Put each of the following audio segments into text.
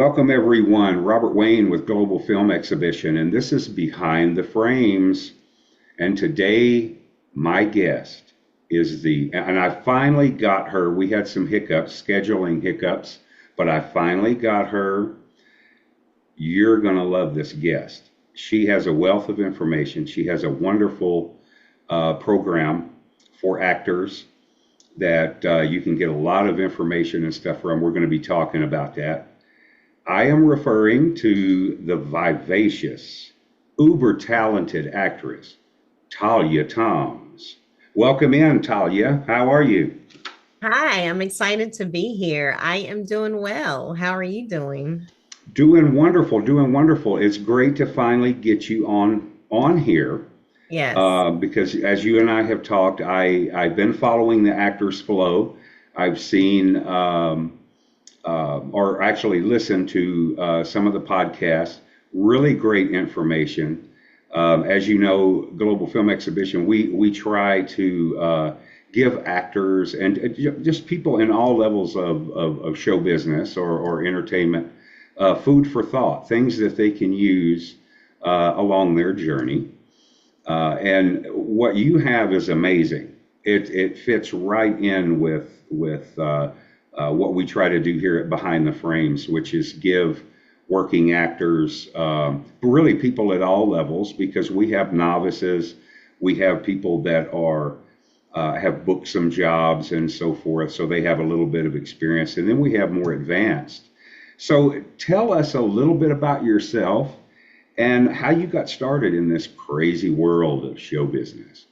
Welcome, everyone. Robert Wayne with Global Film Exhibition, and this is Behind the Frames. And today, my guest is and I finally got her. We had some hiccups, scheduling hiccups, but I finally got her. You're going to love this guest. She has a wealth of information. She has a wonderful program for actors that you can get a lot of information and stuff from. We're going to be talking about that. I am referring to the vivacious, uber talented actress, Talia Toms. Welcome in, Talia. How are you? Hi, I'm excited to be here. I am doing well. How are you doing? Doing wonderful, doing wonderful. It's great to finally get you on here Yes. because as you and I have talked, I've been following the Actors Flow. I've seen or actually listened to some of the podcasts. Really great information. As you know, Global Film Exhibition, we try to give actors and just people in all levels of show business or entertainment food for thought, things that they can use along their journey. And what you have is amazing. It fits right in with what we try to do here at Behind the Frames, which is give working actors, really people at all levels, because we have novices, we have people that are have booked some jobs and so forth, so they have a little bit of experience, and then we have more advanced. So tell us a little bit about yourself and how you got started in this crazy world of show business.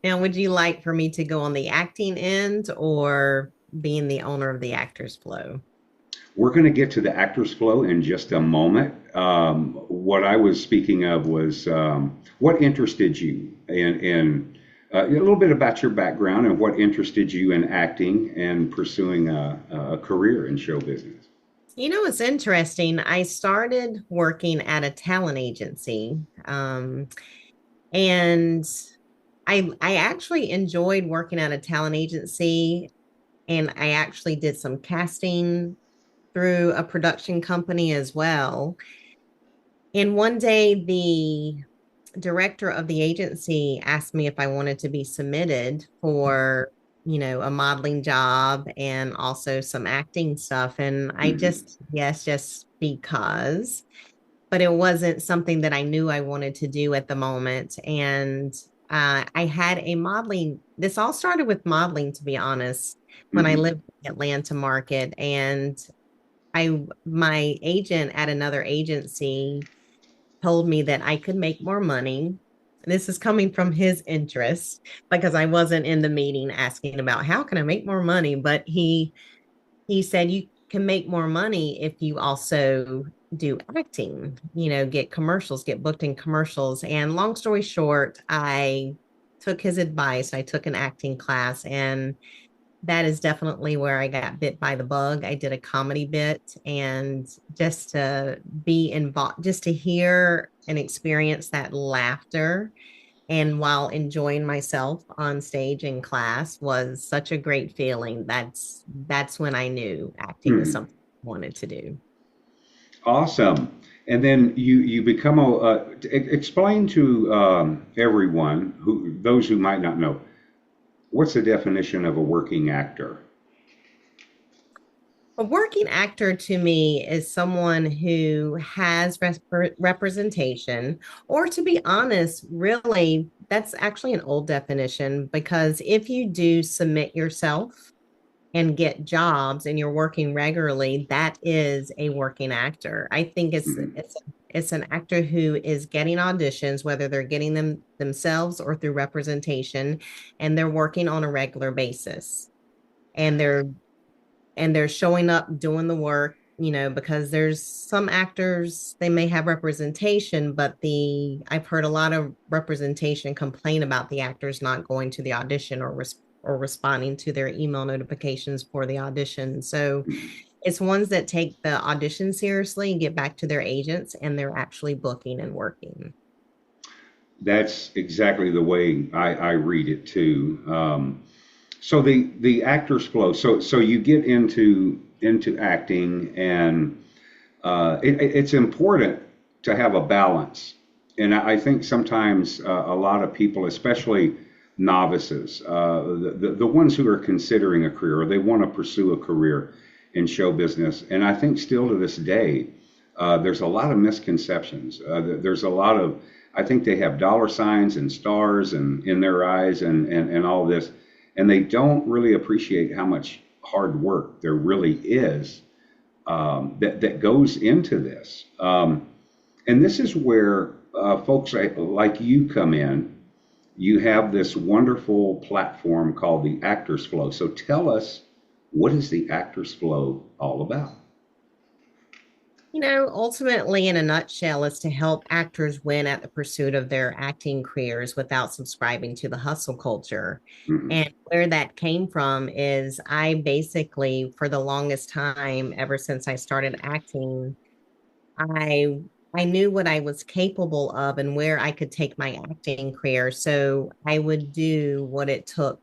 Now, would you like for me to go on the acting end or being the owner of the Actors Flow? We're going to get to the actors flow in just a moment. What I was speaking of was what interested you a little bit about your background and what interested you in acting and pursuing a career in show business. It's interesting. I started working at a talent agency, and I actually enjoyed working at a talent agency, and I actually did some casting through a production company as well. And one day, the director of the agency asked me if I wanted to be submitted for, a modeling job and also some acting stuff. And I Mhm. just, yes, just because, but it wasn't something that I knew I wanted to do at the moment. And I had a modeling, this all started with modeling, to be honest, when I Mhm. lived in the Atlanta market. And my agent at another agency told me that I could make more money. This is coming from his interest because I wasn't in the meeting asking about how can I make more money, but he said you can make more money if you also do acting, get commercials, get booked in commercials. And long story short, I took his advice. I took an acting class, and that is definitely where I got bit by the bug. I did a comedy bit, and just to be involved, just to hear and experience that laughter and while enjoying myself on stage in class was such a great feeling. That's when I knew acting was Mhm. something I wanted to do. Awesome. And then you become explain to everyone who those who might not know what's the definition of a working actor. A working actor to me is someone who has representation, or to be honest, really, that's actually an old definition because if you do submit yourself and get jobs and you're working regularly, that is a working actor. I think Mhm. it's an actor who is getting auditions, whether they're getting them themselves or through representation, and they're working on a regular basis. And they're showing up doing the work, because there's some actors, they may have representation, but the I've heard a lot of representation complain about the actors not going to the audition or responding to their email notifications for the audition. So it's ones that take the audition seriously and get back to their agents, and they're actually booking and working. That's exactly the way I read it too. So the actors flow. So you get into into acting, and it's important to have a balance. And I think sometimes a lot of people, especially novices, the ones who are considering a career or they want to pursue a career in show business, and I think still to this day, there's a lot of misconceptions. There's a lot of, I think they have dollar signs and stars and in their eyes and all this, and they don't really appreciate how much hard work there really is that goes into this. And this is where folks like you come in. You have this wonderful platform called the Actors Flow. So tell us, what is the Actors Flow all about? Ultimately, in a nutshell, is to help actors win at the pursuit of their acting careers without subscribing to the hustle culture. Mhm. And where that came from is I basically, for the longest time, ever since I started acting, I I knew what I was capable of and where I could take my acting career. So I would do what it took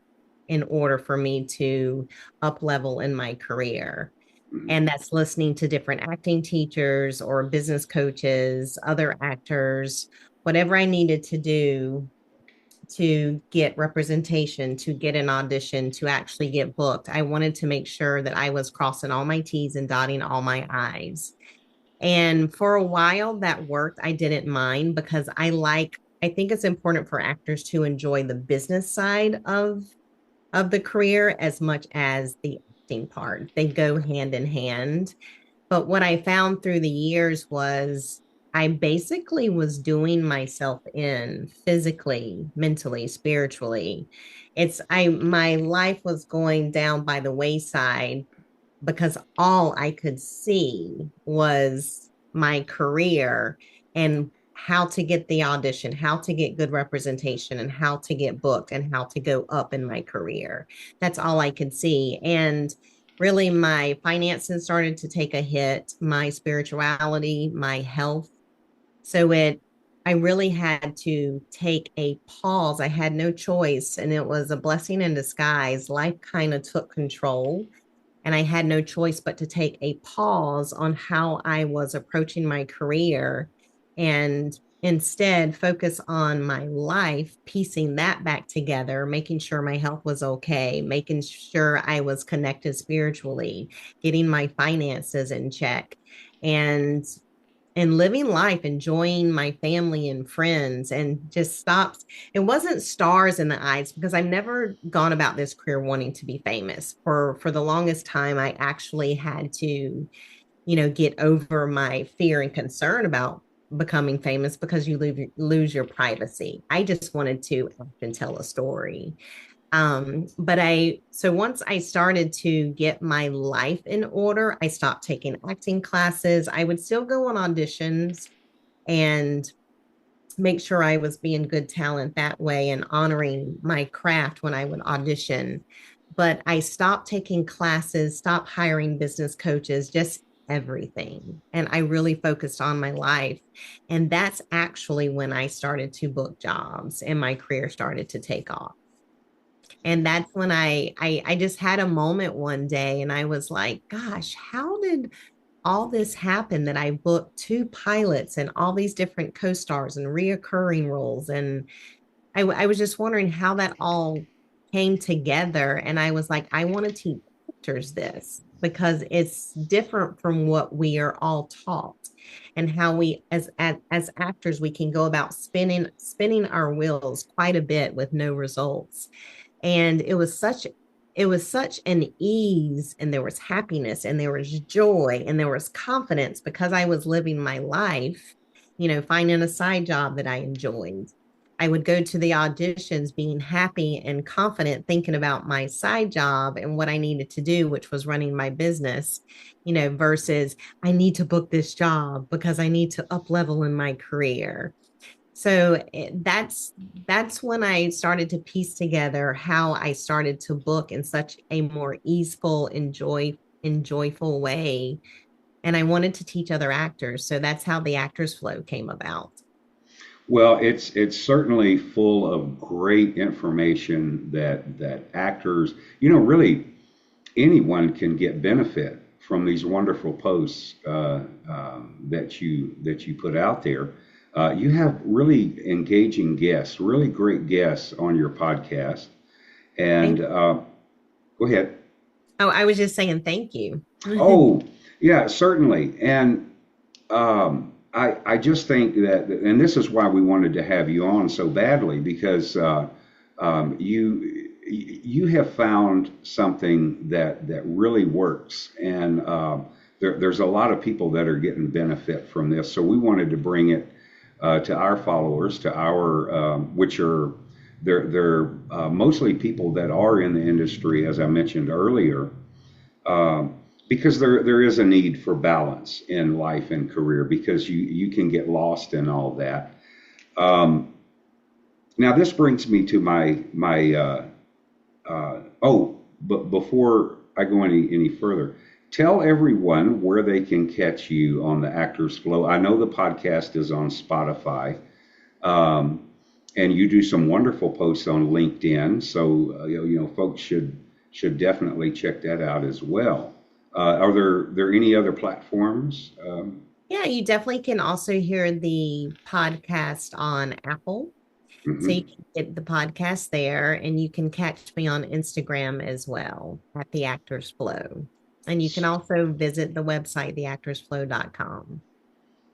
in order for me to up level in my career. Mhm. And that's listening to different acting teachers or business coaches, other actors, whatever I needed to do to get representation, to get an audition, to actually get booked. I wanted to make sure that I was crossing all my T's and dotting all my I's. And for a while that worked. I didn't mind because I think it's important for actors to enjoy the business side of the career as much as the acting part. They go hand in hand. But what I found through the years was I basically was doing myself in physically, mentally, spiritually. My life was going down by the wayside because all I could see was my career and how to get the audition, how to get good representation, and how to get booked and how to go up in my career. That's all I could see. And really, my finances started to take a hit, my spirituality, my health. So I really had to take a pause. I had no choice, and it was a blessing in disguise. Life kind of took control and I had no choice but to take a pause on how I was approaching my career and instead focus on my life, piecing that back together, making sure my health was okay, making sure I was connected spiritually, getting my finances in check. And living life, enjoying my family and friends, and just stops. It wasn't stars in the eyes because I've never gone about this career wanting to be famous. For the longest time, I actually had to, get over my fear and concern about becoming famous because you lose your privacy. I just wanted to act and tell a story. So once I started to get my life in order, I stopped taking acting classes. I would still go on auditions and make sure I was being good talent that way and honoring my craft when I would audition. But I stopped taking classes, stopped hiring business coaches, just everything. And I really focused on my life. And that's actually when I started to book jobs and my career started to take off. And that's when I just had a moment one day and I was like, gosh, how did all this happen that I booked two pilots and all these different co-stars and reoccurring roles? And I was just wondering how that all came together. And I was like, I want to teach actors this because it's different from what we are all taught and how we as actors we can go about spinning our wheels quite a bit with no results. And it was such an ease, and there was happiness and there was joy and there was confidence because I was living my life, finding a side job that I enjoyed. I would go to the auditions being happy and confident, thinking about my side job and what I needed to do, which was running my business, versus I need to book this job because I need to up level in my career. So that's when I started to piece together how I started to book in such a more easeful, enjoyful way. And I wanted to teach other actors. So that's how the Actors Flow came about. Well, it's certainly full of great information that actors, really anyone can get benefit from these wonderful posts that you put out there. You have really engaging guests, really great guests on your podcast. And Thank go ahead. Oh, I was just saying thank you. Oh, yeah, certainly. And I just think that, and this is why we wanted to have you on so badly, because you have found something that really works, and there's a lot of people that are getting benefit from this. So we wanted to bring it to our followers, to our which are they're mostly people that are in the industry, as I mentioned earlier, um, because there is a need for balance in life and career, because you can get lost in all that. Um, Now this brings me to my but before I go any further, tell everyone where they can catch you on the Actors Flow. I know the podcast is on Spotify, um, and you do some wonderful posts on LinkedIn. So folks should definitely check that out as well. Are there any other platforms? Yeah, you definitely can also hear the podcast on Apple. So you Mhm. can get the podcast there, and you can catch me on Instagram as well at the Actors Flow. And you can also visit the website, theactorsflow.com.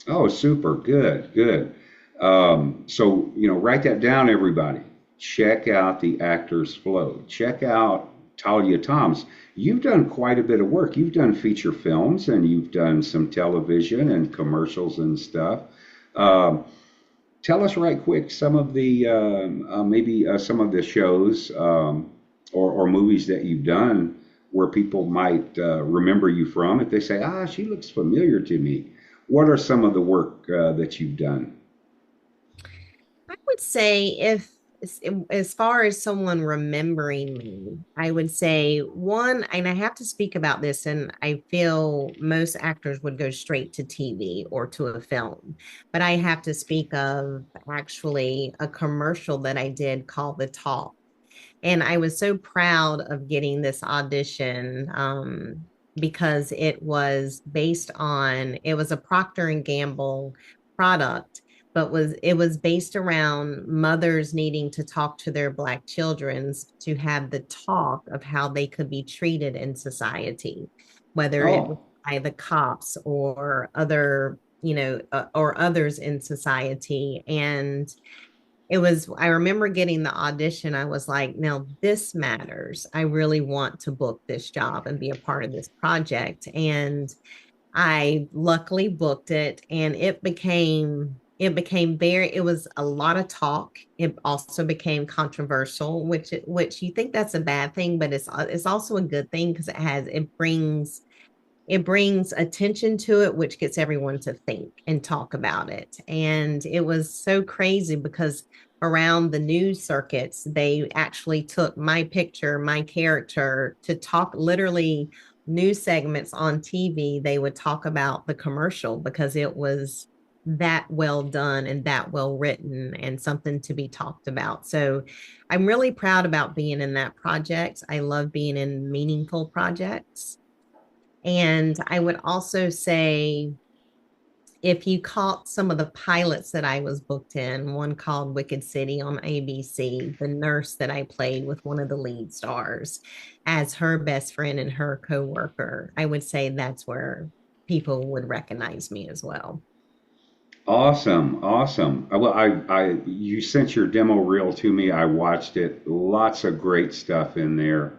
Oh, super. Good, good. So, write that down, everybody. Check out the Actors Flow. Check out Talia Toms. You've done quite a bit of work. You've done feature films, and you've done some television and commercials and stuff. Um, Tell us right quick some of the maybe some of the shows or movies that you've done where people might remember you from. If they say, she looks familiar to me. What are some of the work that you've done? I would say if as far as someone remembering me, I would say one, and I have to speak about this, and I feel most actors would go straight to TV or to a film, but I have to speak of actually a commercial that I did called The Talk. And I was so proud of getting this audition because it was a Procter and Gamble product, but it was based around mothers needing to talk to their Black children's to have the talk of how they could be treated in society, whether it was Oh, by the cops or other, or others in society. And I remember getting the audition. I was like, now this matters. I really want to book this job and be a part of this project. And I luckily booked it, and it was a lot of talk. It also became controversial, which you think that's a bad thing, but it's also a good thing because it brings attention to it, which gets everyone to think and talk about it. And it was so crazy because around the news circuits, they actually took my picture, my character, to talk literally news segments on TV. They would talk about the commercial because it was that well done and that well written and something to be talked about. So I'm really proud about being in that project. I love being in meaningful projects. And I would also say, if you caught some of the pilots that I was booked in, one called Wicked City on ABC, the nurse that I played with one of the lead stars as her best friend and her coworker, I would say that's where people would recognize me as well. awesome, awesome. Well, you sent your demo reel to me. I watched it. Lots of great stuff in there.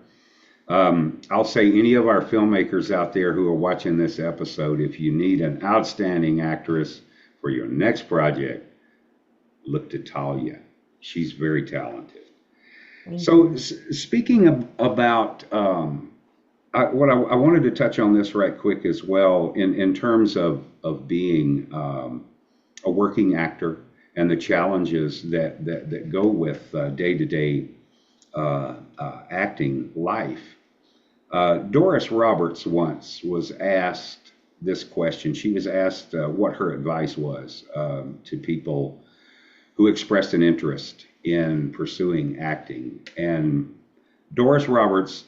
I'll say any of our filmmakers out there who are watching this episode, if you need an outstanding actress for your next project, look to Talia. She's very talented. Thank So, you. speaking about I wanted to touch on this right quick as well in terms of being a working actor and the challenges that go with day to day acting life. Doris Roberts once was asked this question. She was asked what her advice was to people who expressed an interest in pursuing acting. And Doris Roberts,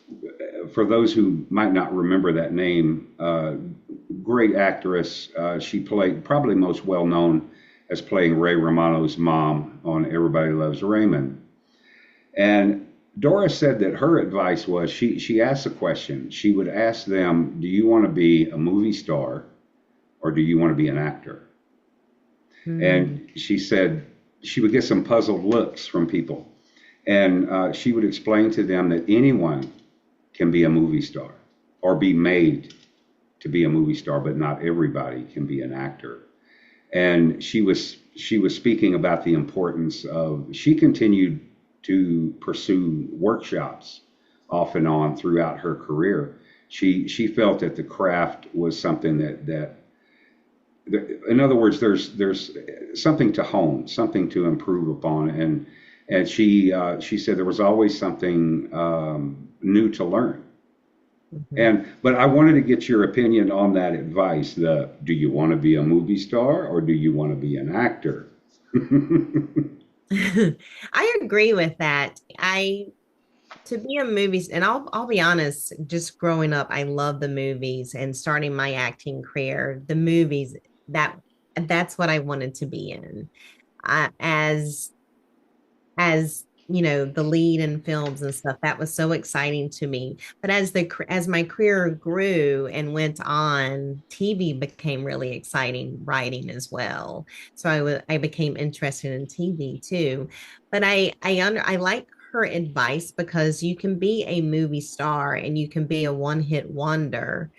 for those who might not remember that name, great actress. She played, probably most well known as playing Ray Romano's mom on Everybody Loves Raymond. And Doris said that her advice was she asked a question. She would ask them, "Do you want to be a movie star or do you want to be an actor?" Mm, And she said she would get some puzzled looks from people. And she would explain to them that anyone can be a movie star or be made to be a movie star, but not everybody can be an actor. And she was speaking about the importance of, she continued to pursue workshops off and on throughout her career. She felt that the craft was something that in other words, there's something to hone, something to improve upon, and she said there was always something new to learn. mhm. And but I wanted to get your opinion on that advice. The Do you want to be a movie star or do you want to be an actor? I agree with that. I to be a movies, and I'll be honest, just growing up, I love the movies and starting my acting career, the movies that that's what I wanted to be in. As you know, the lead in films and stuff, that was so exciting to me. But as my career grew and went on, TV became really exciting, writing as well. So I became interested in TV too. But I like her advice because you can be a movie star and you can be a one-hit wonder,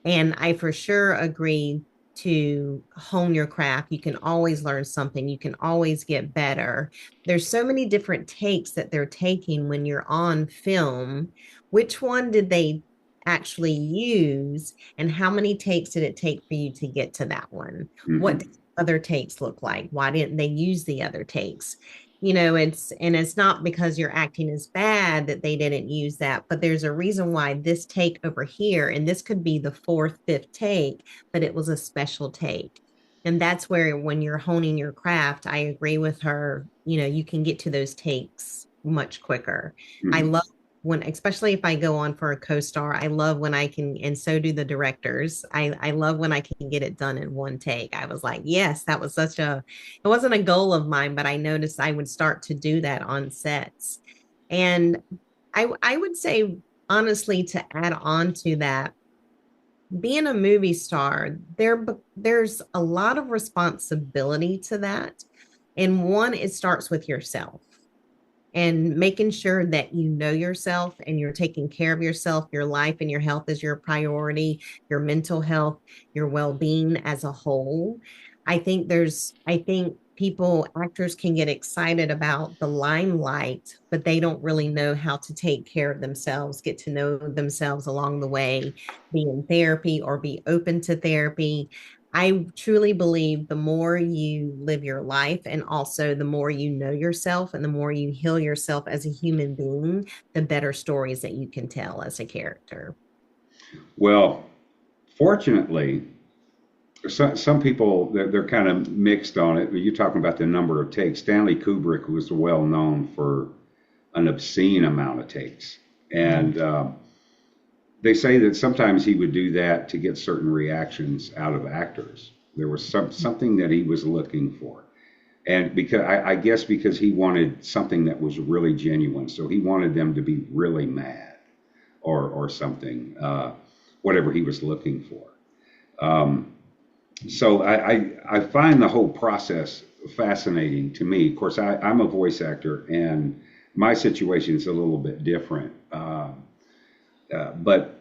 and I for sure agree to hone your craft. You can always learn something, you can always get better. There's so many different takes that they're taking when you're on film. Which one did they actually use? And how many takes did it take for you to get to that one? What Hmm. did other takes look like? Why didn't they use the other takes? You know, it's not because your acting is bad that they didn't use that, but there's a reason why this take over here, and this could be the fourth, fifth take, but it was a special take. And that's where, when you're honing your craft, I agree with her. You know, you can get to those takes much quicker. I Hmm. love when, especially if I go on for a co-star, I love when I can, and so do the directors. I love when I can get it done in one take. I was like, yes, that was such a, it wasn't a goal of mine, but I noticed I would start to do that on sets. And I would say, honestly, to add on to that, being a movie star, there's a lot of responsibility to that. And one, it starts with yourself and making sure that you know yourself and you're taking care of yourself. Your life and your health is your priority, your mental health, your well-being as a whole. I think people, actors can get excited about the limelight, but they don't really know how to take care of themselves, get to know themselves along the way, be in therapy or be open to therapy. I truly believe the more you live your life, and also the more you know yourself and the more you heal yourself as a human being, the better stories that you can tell as a character. Well, fortunately, some people they're kind of mixed on it. You're talking about the number of takes. Stanley Kubrick was well known for an obscene amount of takes, Mhm. and they say that sometimes he would do that to get certain reactions out of actors. There was something that he was looking for, and because I guess because he wanted something that was really genuine, so he wanted them to be really mad or something, whatever he was looking for. Um, so I find the whole process fascinating to me. Of course, I'm a voice actor, and my situation is a little bit different. But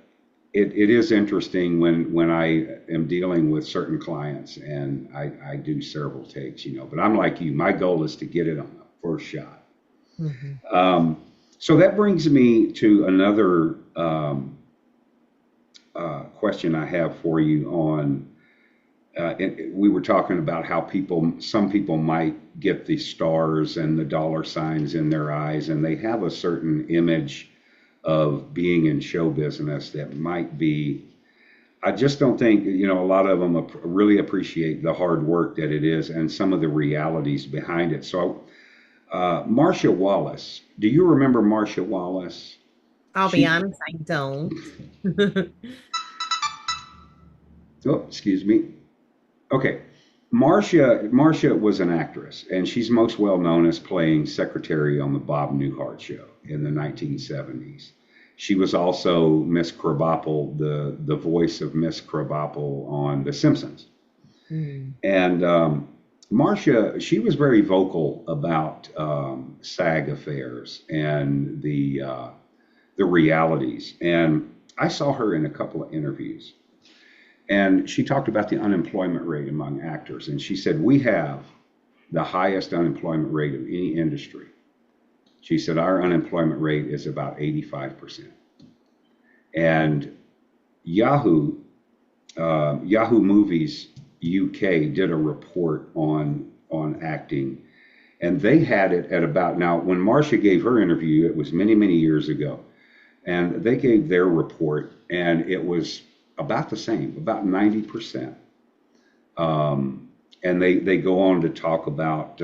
it is interesting when I am dealing with certain clients and I do several takes, you know. But I'm like you, my goal is to get it on the first shot. Mhm. So that brings me to another question I have for you on. We were talking about how some people might get the stars and the dollar signs in their eyes, and they have a certain image of being in show business that might be. I just don't think, you know, a lot of them really appreciate the hard work that it is and some of the realities behind it. So, Marcia Wallace, do you remember Marcia Wallace? I'll be She, honest, I don't. oh, excuse me. Okay. Marcia was an actress, and she's most well known as playing secretary on the Bob Newhart show in the 1970s. She was also Miss Krabappel, the voice of Miss Krabappel on The Simpsons. Mm. And Marcia, she was very vocal about SAG affairs and the realities. And I saw her in a couple of interviews, and she talked about the unemployment rate among actors. And she said, we have the highest unemployment rate of any industry. She said, our unemployment rate is about 85%. And Yahoo, Yahoo Movies UK did a report on acting, and they had it at about, now when Marcia gave her interview, it was many many years ago, and they gave their report, and it was about the same, about 90%. And they go on to talk about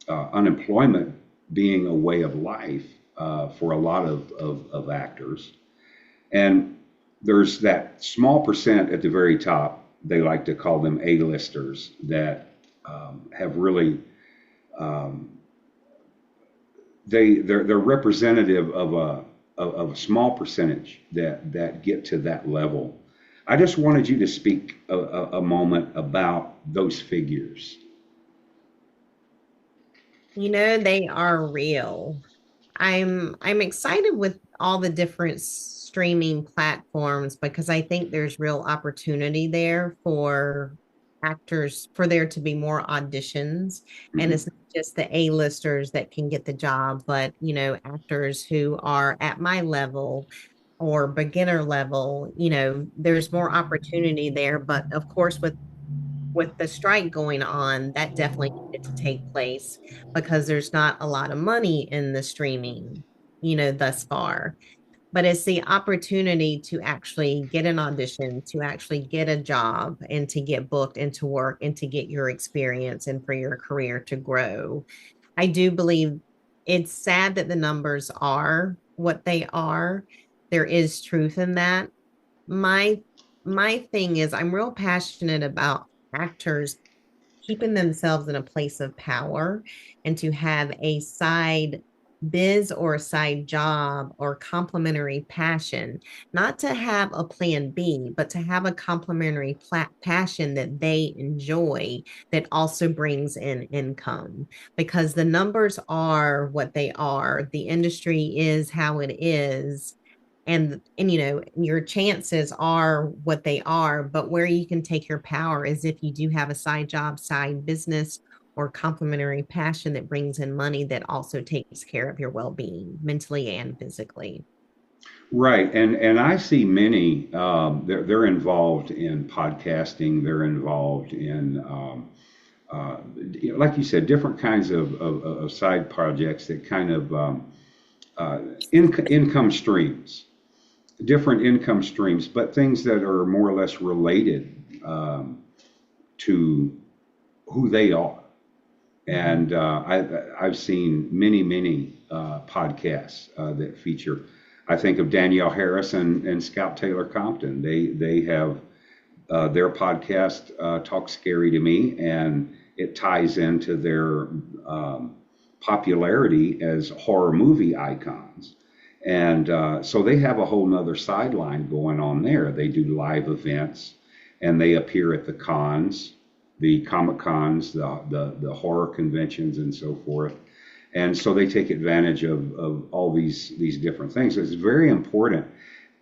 unemployment being a way of life for a lot of actors. And there's that small percent at the very top, they like to call them A-listers, that have really, um, they're representative of a small percentage that get to that level. I just wanted you to speak a moment about those figures. They are real. I'm excited with all the different streaming platforms because I think there's real opportunity there for actors for there to be more auditions, and it's Mhm. not just the A-listers that can get the job, but actors who are at my level or beginner level, there's more opportunity there. But of course, with the strike going on, that definitely needed to take place because there's not a lot of money in the streaming, thus far. But it's the opportunity to actually get an audition, to actually get a job, and to get booked and to work and to get your experience and for your career to grow. I do believe it's sad that the numbers are what they are. There is truth in that. My my thing is I'm real passionate about actors keeping themselves in a place of power and to have a side biz or a side job or complementary passion, not to have a plan B, but to have a complementary passion that they enjoy that also brings in income, because the numbers are what they are. The industry is how it is, and your chances are what they are, but where you can take your power is if you do have a side job, side business, or complementary passion that brings in money that also takes care of your well-being mentally and physically. Right, and I see many. They're involved in podcasting. They're involved in, like you said, different kinds of side projects that kind of income streams, different income streams, but things that are more or less related to who they are. Mhm. And I've seen many, many podcasts that feature. I think of Danielle Harris and Scout Taylor Compton. They have their podcast, Talk Scary to Me, and it ties into their popularity as horror movie icons. And so they have a whole nother sideline going on there. They do live events, and they appear at the cons, the Comic Cons, the horror conventions, and so forth. And so they take advantage of all these different things. It's very important.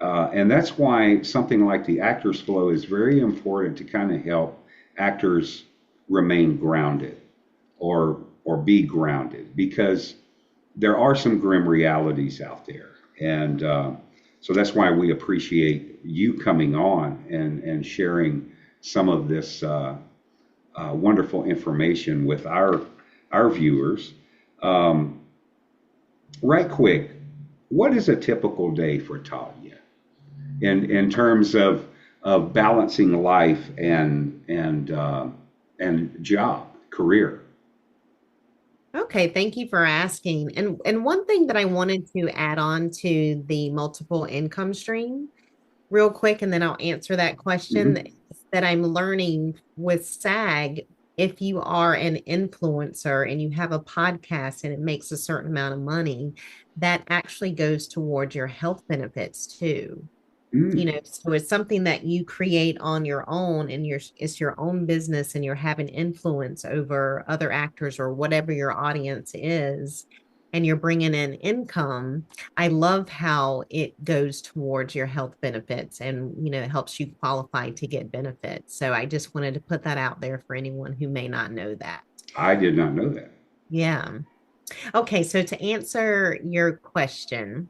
And that's why something like the Actors Flow is very important to kind of help actors remain grounded or be grounded, because there are some grim realities out there. And so that's why we appreciate you coming on and sharing some of this wonderful information with our viewers. Um, right quick, what is a typical day for Talia in terms of balancing life and job career? Okay, thank you for asking. And one thing that I wanted to add on to the multiple income stream real quick, and then I'll answer that question Hmm. that I'm learning with SAG. If you are an influencer and you have a podcast and it makes a certain amount of money, that actually goes towards your health benefits too. Mm. So it's something that you create on your own, and it's your own business, and you're having influence over other actors or whatever your audience is, and you're bringing in income. I love how it goes towards your health benefits, and it helps you qualify to get benefits. So I just wanted to put that out there for anyone who may not know that. I did not know that. Yeah. Okay, so to answer your question,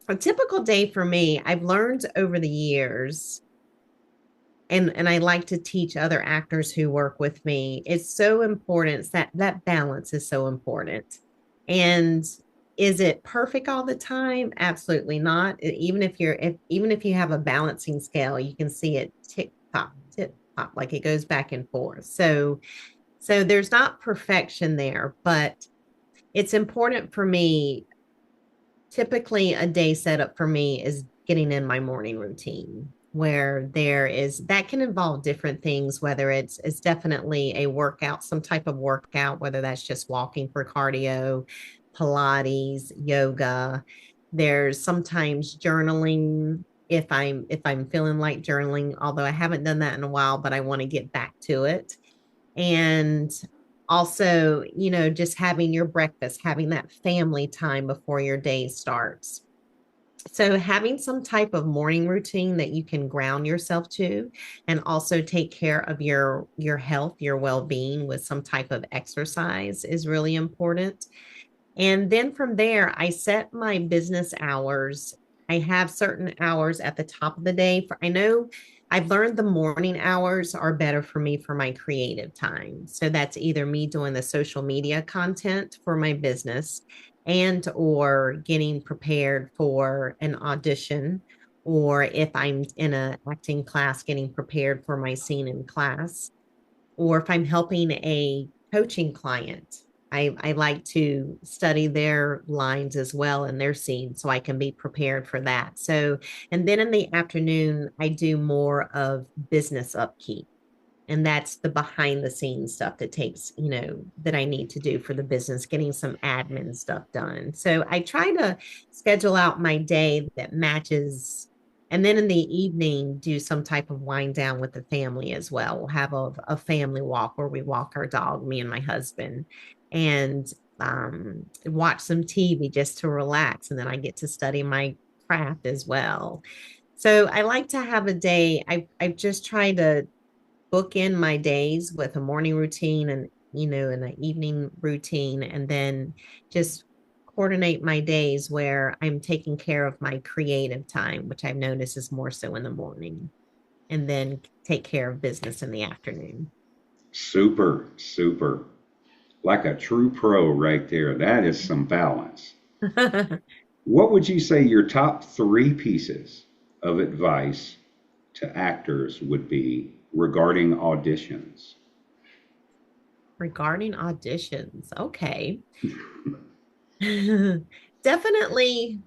a typical day for me, I've learned over the years, and I like to teach other actors who work with me. It's so important that balance is so important. And is it perfect all the time? Absolutely not. Even if you have a balancing scale, you can see it tick tock, like it goes back and forth. So there's not perfection there, but it's important for me. Typically, a day setup for me is getting in my morning routine, where there is that can involve different things, whether it's definitely a workout, some type of workout, whether that's just walking for cardio, Pilates, yoga. There's sometimes journaling, if I'm feeling like journaling, although I haven't done that in a while, but I want to get back to it. And also, just having your breakfast, having that family time before your day starts. So having some type of morning routine that you can ground yourself to, and also take care of your health, your well-being with some type of exercise, is really important. And then from there, I set my business hours. I have certain hours at the top of the day. I know I've learned the morning hours are better for me for my creative time. So that's either me doing the social media content for my business, and or getting prepared for an audition, or if I'm in a acting class, getting prepared for my scene in class, or if I'm helping a coaching client, I like to study their lines as well and their scenes so I can be prepared for that. So, and then in the afternoon, I do more of business upkeep. And that's the behind the scenes stuff that takes, that I need to do for the business, getting some admin stuff done. So I try to schedule out my day that matches. And then in the evening, do some type of wind down with the family as well. We'll have a family walk where we walk our dog, me and my husband, and watch some TV just to relax. And then I get to study my craft as well. So I like to have a day. I just try to book in my days with a morning routine, and an evening routine, and then just coordinate my days where I'm taking care of my creative time, which I've noticed is more so in the morning, and then take care of business in the afternoon. Super, super. Like a true pro right there. That is some balance. What would you say your top three pieces of advice to actors would be regarding auditions? Regarding auditions, okay. Definitely,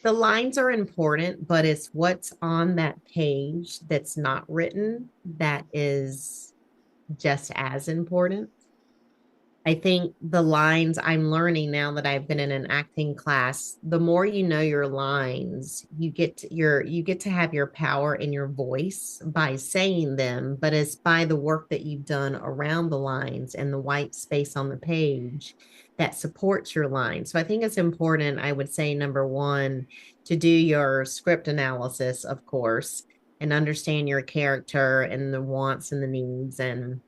the lines are important, but it's what's on that page that's not written that is just as important. I think the lines, I'm learning now that I've been in an acting class, the more you know your lines, you get to have your power in your voice by saying them, but it's by the work that you've done around the lines and the white space on the page that supports your line. So I think it's important, I would say, number one, to do your script analysis, of course, and understand your character and the wants and the needs, and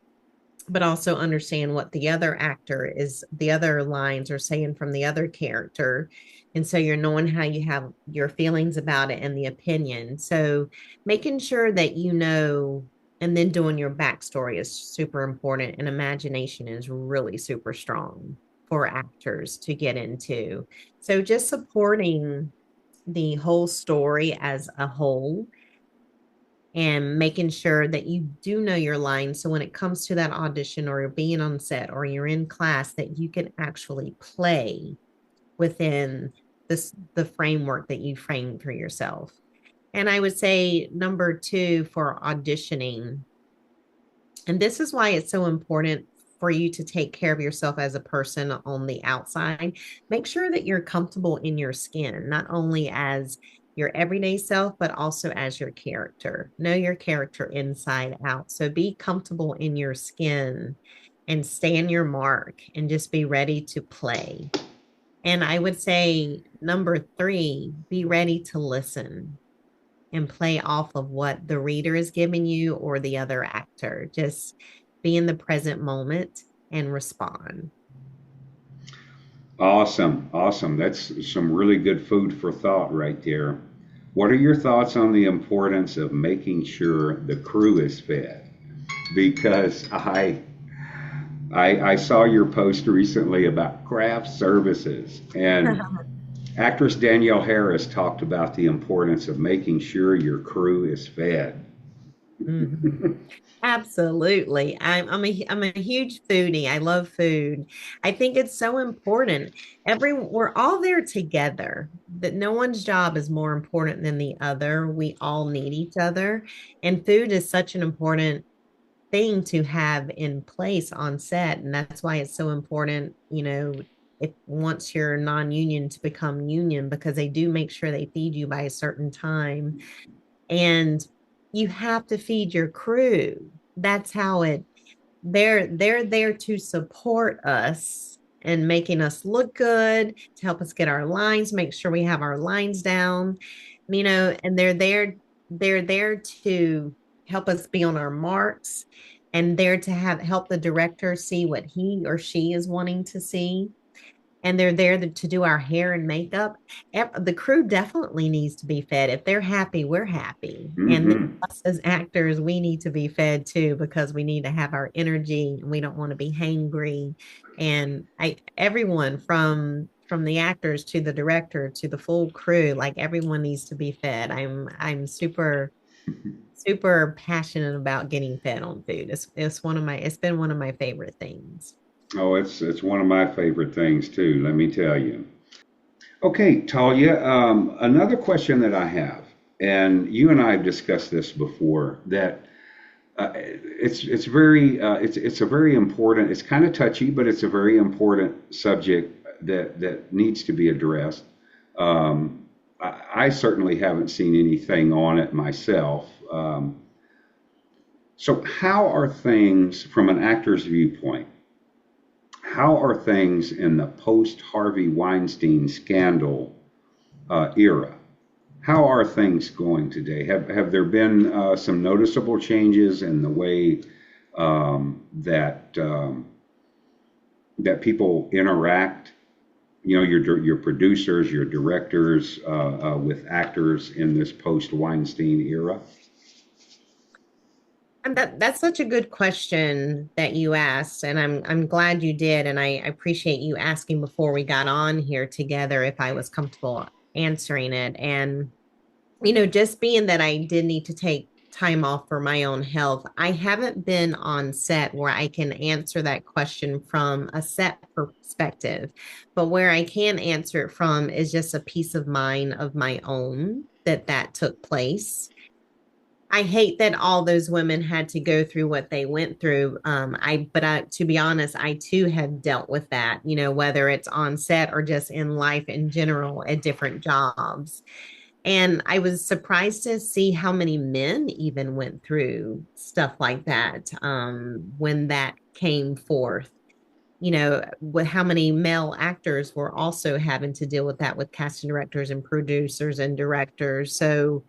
but also understand what the other lines are saying from the other character. And so you're knowing how you have your feelings about it and the opinion. So making sure that and then doing your backstory is super important. And imagination is really super strong for actors to get into. So just supporting the whole story as a whole, and making sure that you do know your lines. So when it comes to that audition or you're being on set or you're in class, that you can actually play within the framework that you framed for yourself. And I would say number two for auditioning, and this is why it's so important for you to take care of yourself as a person on the outside. Make sure that you're comfortable in your skin, not only as your everyday self, but also as your character. Know your character inside out. So be comfortable in your skin and stay in your mark and just be ready to play. And I would say number three, be ready to listen and play off of what the reader is giving you or the other actor. Just be in the present moment and respond. Awesome, awesome. That's some really good food for thought right there. What are your thoughts on the importance of making sure the crew is fed? Because I saw your post recently about craft services, and actress Danielle Harris talked about the importance of making sure your crew is fed. Mhm. Absolutely. I'm a huge foodie. I love food. I think it's so important. We're all there together. That no one's job is more important than the other. We all need each other. And food is such an important thing to have in place on set. And that's why it's so important, if once you're non-union to become union, because they do make sure they feed you by a certain time. And you have to feed your crew. That's how they're there to support us and making us look good, to help us get our lines, make sure we have our lines down, and they're there to help us be on our marks and there to have help the director see what he or she is wanting to see, and they're there to do our hair and makeup. The crew definitely needs to be fed. If they're happy, we're happy. And then Hmm. us as actors, we need to be fed too, because we need to have our energy and we don't want to be hangry. And everyone from the actors to the director to the full crew, like everyone needs to be fed. I'm super passionate about getting fed on food. It's been one of my favorite things. Oh, it's one of my favorite things too, let me tell you. Okay, Talia, another question that I have, and you and I have discussed this before, that it's very it's a very important. It's kind of touchy, but it's a very important subject that needs to be addressed. I certainly haven't seen anything on it myself. So, how are things from an actor's viewpoint? How are things in the post Harvey Weinstein scandal era? How are things going today? Have there been some noticeable changes in the way that people interact? You know, your producers, your directors with actors in this post Weinstein era. And that's such a good question that you asked, and I'm glad you did, and I appreciate you asking before we got on here together if I was comfortable answering it. And just being that I did need to take time off for my own health, I haven't been on set where I can answer that question from a set perspective, but where I can answer it from is just a peace of mind of my own that took place. I hate that all those women had to go through what they went through. To be honest, I too have dealt with that, whether it's on set or just in life in general at different jobs. And I was surprised to see how many men even went through stuff like that when that came forth. With how many male actors were also having to deal with that with casting directors and producers and directors. So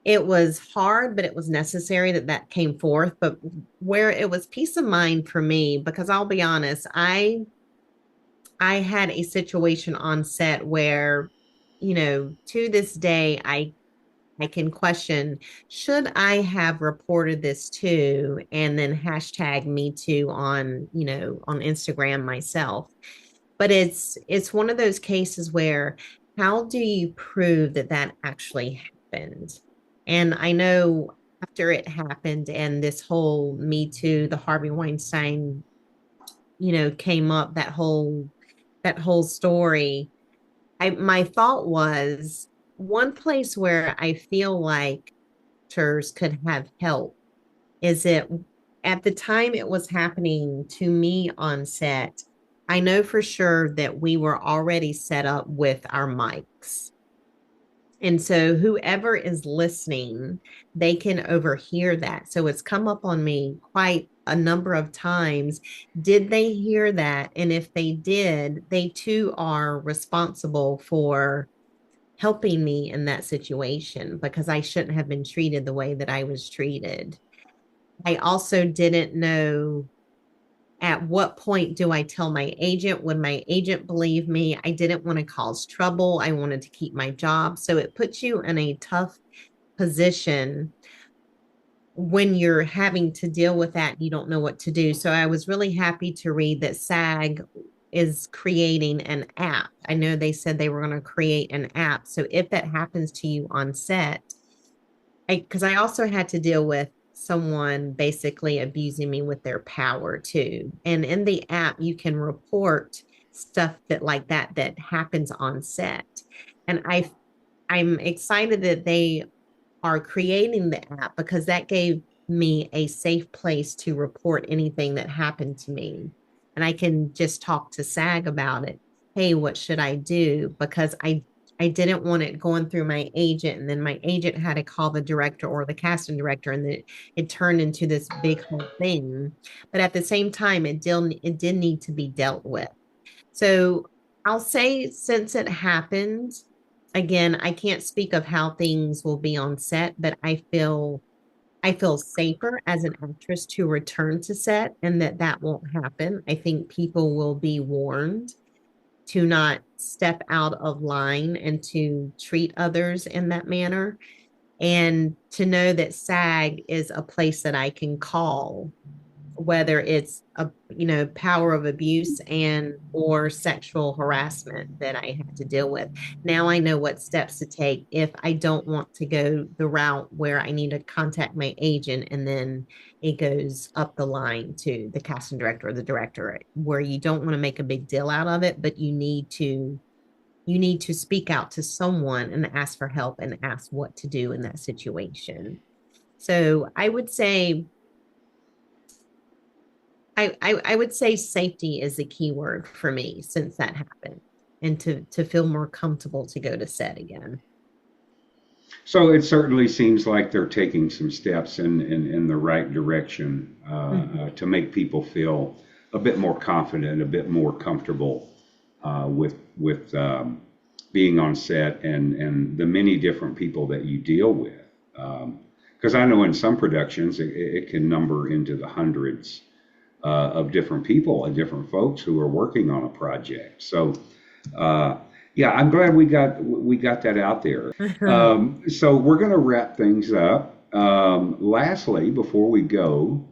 it was hard, but it was necessary that came forth. But where it was peace of mind for me, because I'll be honest, I had a situation on set where, to this day, I can question, should I have reported this to and then hashtag me too on Instagram myself. But it's one of those cases where how do you prove that actually happened? And I know after it happened and this whole Me Too, the Harvey Weinstein, came up, that whole story, my thought was one place where I feel like actors could have help is it at the time it was happening to me on set. I know for sure that we were already set up with our mics. And so whoever is listening, they can overhear that. So it's come up on me quite a number of times. Did they hear that? And if they did, they too are responsible for helping me in that situation because I shouldn't have been treated the way that I was treated. I also didn't know at what point do I tell my agent? Would my agent believe me? I didn't want to cause trouble. I wanted to keep my job. So it puts you in a tough position when you're having to deal with that. You don't know what to do. So I was really happy to read that SAG is creating an app. I know they said they were going to create an app. So if that happens to you on set, because I also had to deal with someone basically abusing me with their power too. And in the app, you can report stuff that happens on set. And I'm excited that they are creating the app because that gave me a safe place to report anything that happened to me. And I can just talk to SAG about it. Hey, what should I do? Because I didn't want it going through my agent, and then my agent had to call the director or the casting director, and it turned into this big whole thing. But at the same time, it did need to be dealt with. So I'll say since it happened, again, I can't speak of how things will be on set, but I feel safer as an actress to return to set and that won't happen. I think people will be warned to not step out of line and to treat others in that manner and to know that SAG is a place that I can call whether it's a power of abuse and or sexual harassment that I have to deal with. Now I know what steps to take if I don't want to go the route where I need to contact my agent and then it goes up the line to the casting director or the director where you don't want to make a big deal out of it, but you need to speak out to someone and ask for help and ask what to do in that situation. So I would say safety is the key word for me since that happened and to feel more comfortable to go to set again. So it certainly seems like they're taking some steps in the right direction Mhm. to make people feel a bit more confident, a bit more comfortable with being on set and the many different people that you deal with. Because I know in some productions it can number into the hundreds of different people and different folks who are working on a project. So uh, yeah, I'm glad we got that out there. So we're going to wrap things up. Lastly, before we go,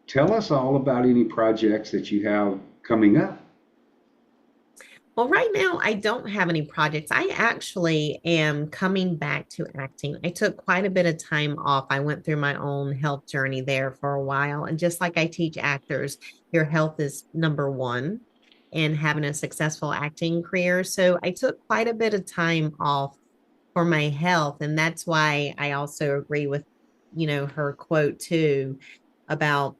tell us all about any projects that you have coming up. Well, right now, I don't have any projects. I actually am coming back to acting. I took quite a bit of time off. I went through my own health journey there for a while. And just like I teach actors, your health is number one in having a successful acting career. So I took quite a bit of time off for my health. And that's why I also agree with, her quote too about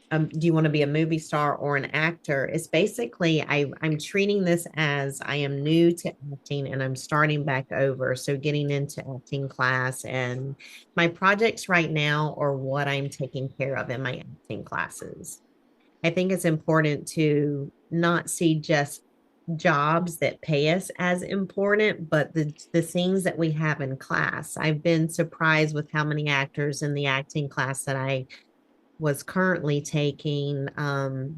do you want to be a movie star or an actor? It's basically I'm treating this as I am new to acting and I'm starting back over. So getting into acting class and my projects right now are what I'm taking care of in my acting classes. I think it's important to not see just jobs that pay us as important, but the things that we have in class. I've been surprised with how many actors in the acting class that I was currently taking,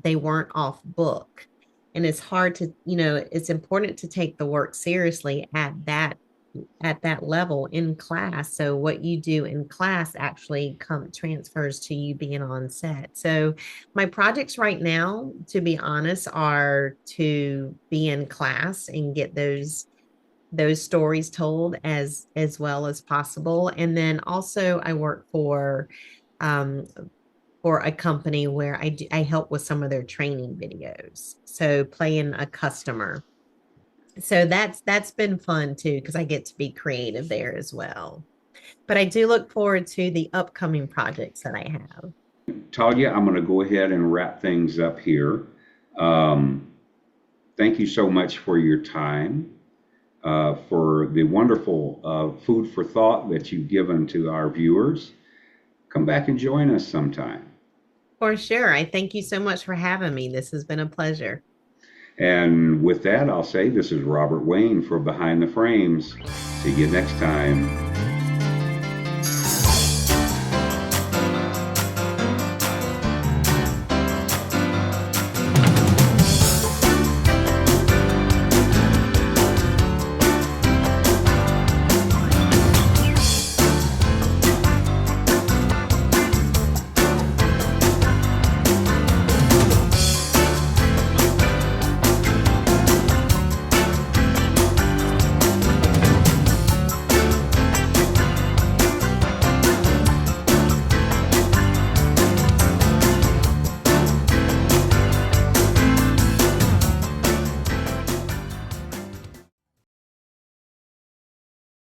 they weren't off book. And it's hard to, it's important to take the work seriously at that level in class. So what you do in class actually transfers to you being on set. So my projects right now, to be honest, are to be in class and get those those stories told as well as possible. And then also I work um, for a company where I help with some of their training videos. So playing a customer. So that's been fun too, because I get to be creative there as well. But I do look forward to the upcoming projects that I have. Talia, I'm going to go ahead and wrap things up here. Um, Thank you so much for your time, for the wonderful food for thought that you've given to our viewers. Come back and join us sometime. For sure. I thank you so much for having me. This has been a pleasure. And with that, I'll say this is Robert Wayne for Behind the Frames. See you next time.